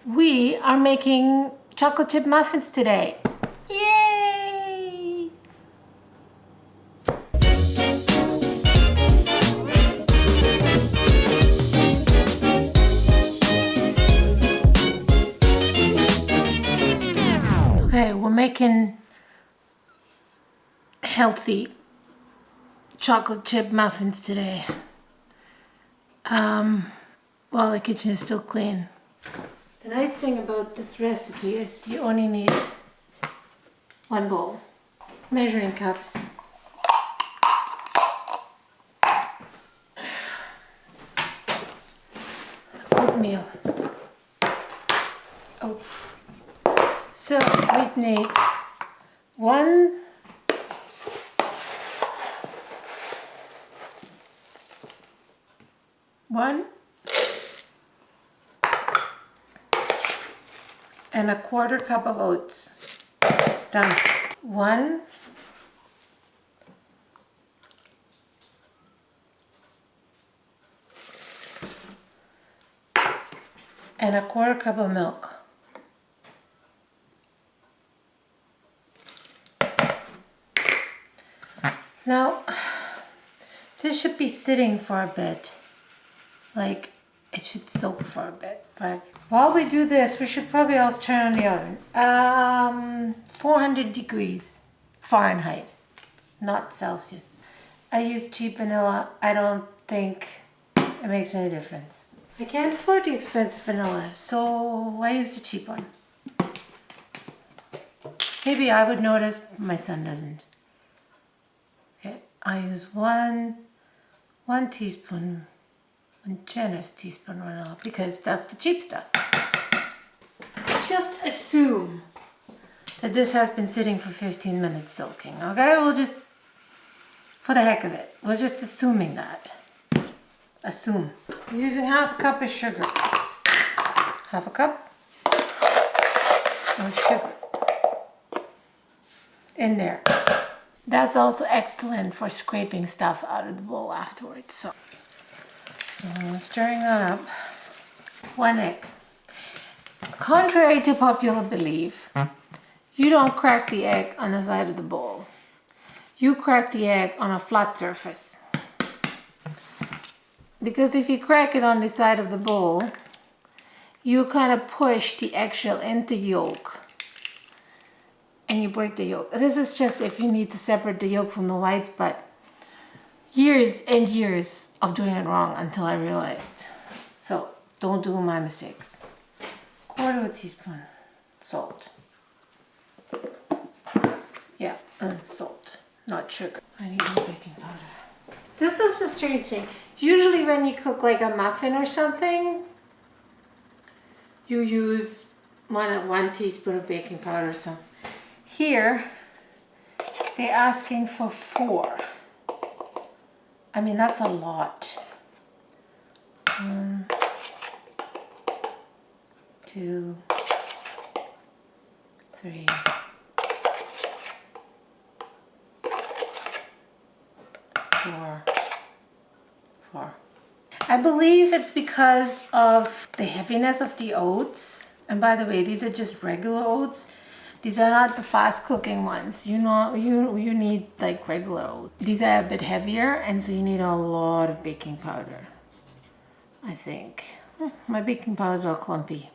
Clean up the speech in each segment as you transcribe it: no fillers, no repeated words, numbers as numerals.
We are making chocolate chip muffins today. Yay! Okay, we're making healthy chocolate chip muffins today. While the kitchen is still clean. The nice thing about this recipe is you only need one bowl, measuring cups, oatmeal, oats. So we'd need one and a quarter cup of oats. Done. 1 and a quarter cup of milk. Now, this should be sitting for a bit. Like, it should soak for a bit. But while we do this, we should probably also turn on the oven. 400 degrees Fahrenheit, not Celsius. I use cheap vanilla. I don't think it makes any difference. I can't afford the expensive vanilla, so I use the cheap one. Maybe I would notice, my son doesn't. Okay, I use one teaspoon, one generous teaspoon vanilla, because that's the cheap stuff. Just assume that this has been sitting for 15 minutes soaking, okay? We'll just, for the heck of it, we're just assuming that. Assume. We're using half a cup of sugar. Half a cup of sugar in there. That's also excellent for scraping stuff out of the bowl afterwards. So stirring that up. 1 egg. Contrary to popular belief, you don't crack the egg on the side of the bowl. You crack the egg on a flat surface. Because if you crack it on the side of the bowl, you kind of push the eggshell into the yolk and you break the yolk. This is just if you need to separate the yolk from the whites, but years and years of doing it wrong until I realized. So don't do my mistakes. 1/4 teaspoon salt. Yeah, and salt, not sugar. I need more baking powder. This is the strange thing. Usually when you cook like a muffin or something, you use one teaspoon of baking powder or something. Here, they're asking for 4. I mean, that's a lot. 1, 2, 3, 4. I believe it's because of the heaviness of the oats. And by the way, these are just regular oats. These are not the fast cooking ones. You know, you need like regular oats. These are a bit heavier, and so you need a lot of baking powder, I think. My baking powder is all clumpy.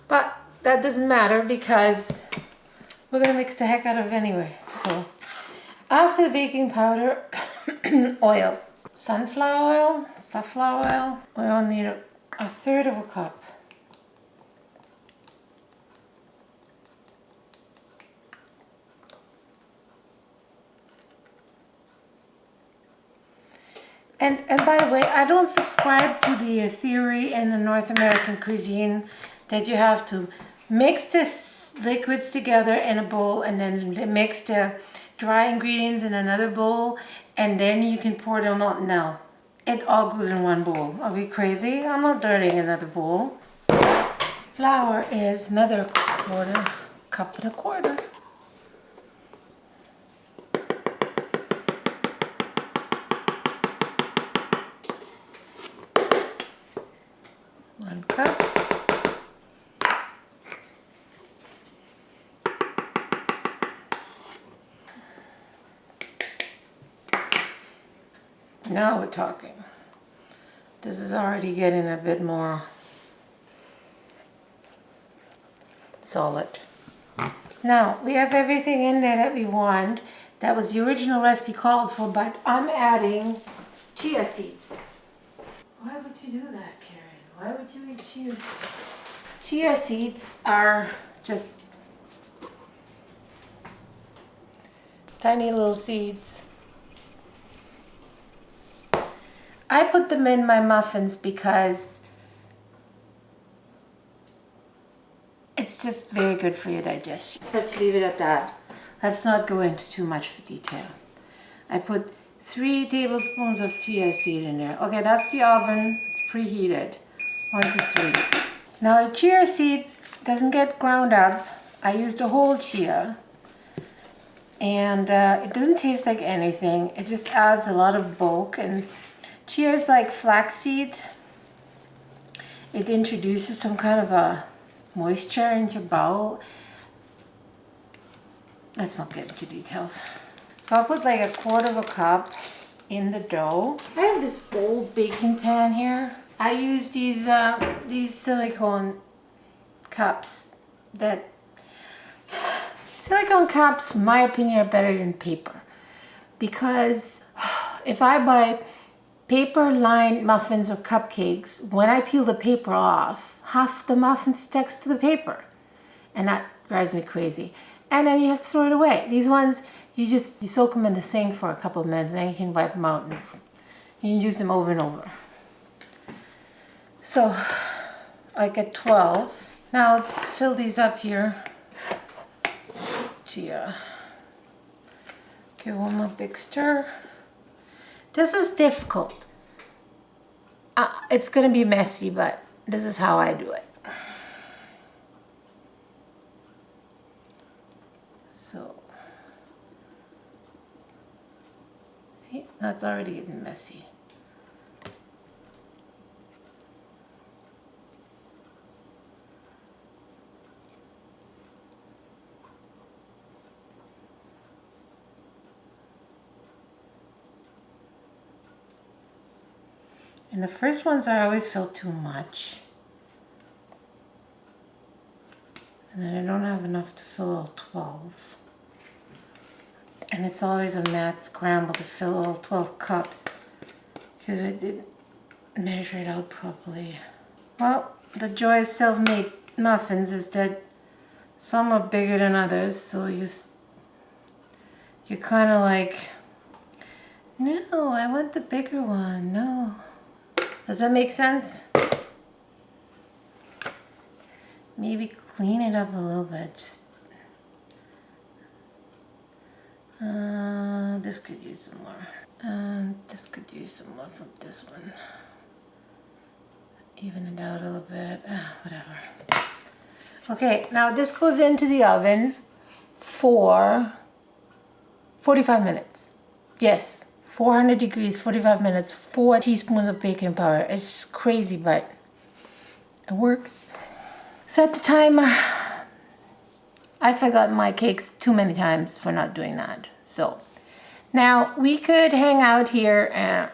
But that doesn't matter because we're gonna mix the heck out of it anyway. So after the baking powder, oil. Sunflower oil, safflower oil. We only need a 1/3 of a cup. And by the way, I don't subscribe to the theory in the North American cuisine that you have to mix the liquids together in a bowl and then mix the dry ingredients in another bowl and then you can pour them out. No, it all goes in one bowl. Are we crazy? I'm not dirtying another bowl. Flour is another cup and a quarter. One cup. Now we're talking. This is already getting a bit more solid. Now we have everything in there that we want. That was the original recipe called for, but I'm adding chia seeds. Why would you do that, Karen? Why would you eat chia seeds? Chia seeds are just tiny little seeds. I put them in my muffins because it's just very good for your digestion. Let's leave it at that. Let's not go into too much detail. I put 3 tablespoons of chia seed in there. Okay, that's the oven. It's preheated. 1 to 3. Now the chia seed doesn't get ground up. I used a whole chia. And it doesn't taste like anything. It just adds a lot of bulk. And chia is like flaxseed. It introduces some kind of a moisture into your bowel. Let's not get into details. So I'll put like 1/4 cup in the dough. I have this old baking pan here. I use these silicone cups that silicone cups, in my opinion, are better than paper. Because if I buy paper-lined muffins or cupcakes, when I peel the paper off, half the muffin sticks to the paper. And that drives me crazy. And then you have to throw it away. These ones, you soak them in the sink for a couple of minutes, and then you can wipe them out. And you can use them over and over. So, I get 12. Now let's fill these up here. Chia. Give one more big stir. This is difficult. It's going to be messy, but this is how I do it. So, see, that's already getting messy. And the first ones I always fill too much. And then I don't have enough to fill all 12. And it's always a mad scramble to fill all 12 cups because I didn't measure it out properly. Well, the joy of self-made muffins is that some are bigger than others, so you're kind of like, no, I want the bigger one, no. Does that make sense? Maybe clean it up a little bit. Just this could use some more. This could use some more from this one. Even it out a little bit. Whatever. Okay, now this goes into the oven for 45 minutes. Yes. 400 degrees, 45 minutes, 4 teaspoons of baking powder. It's crazy, but it works. Set the timer. I forgot my cakes too many times for not doing that. So now we could hang out here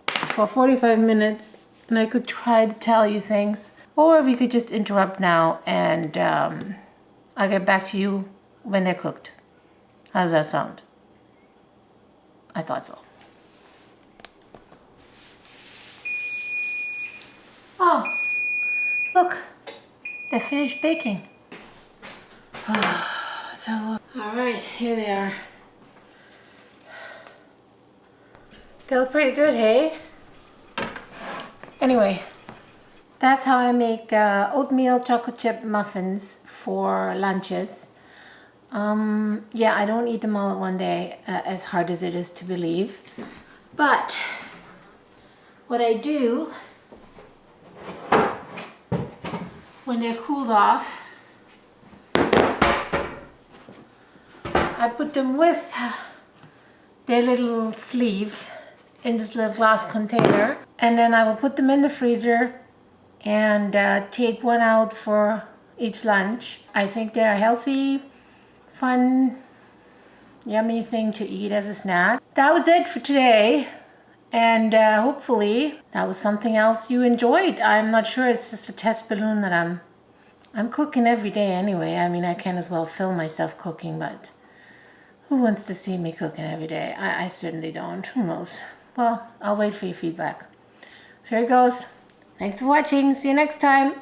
for 45 minutes and I could try to tell you things. Or we could just interrupt now and I'll get back to you when they're cooked. How does that sound? I thought so. Oh, look, they're finished baking. So, all right, here they are. They look pretty good, hey? Anyway, that's how I make oatmeal chocolate chip muffins for lunches. Yeah, I don't eat them all in one day, as hard as it is to believe. But what I do when they're cooled off, I put them with their little sleeve in this little glass container, and then I will put them in the freezer and take one out for each lunch. I think they're a healthy, fun, yummy thing to eat as a snack. That was it for today. And hopefully that was something else you enjoyed. I'm not sure, it's just a test balloon that I'm cooking every day anyway. I mean, I can as well film myself cooking, but who wants to see me cooking every day? I certainly don't. Who knows? Well, I'll wait for your feedback. So here it goes. Thanks for watching. See you next time.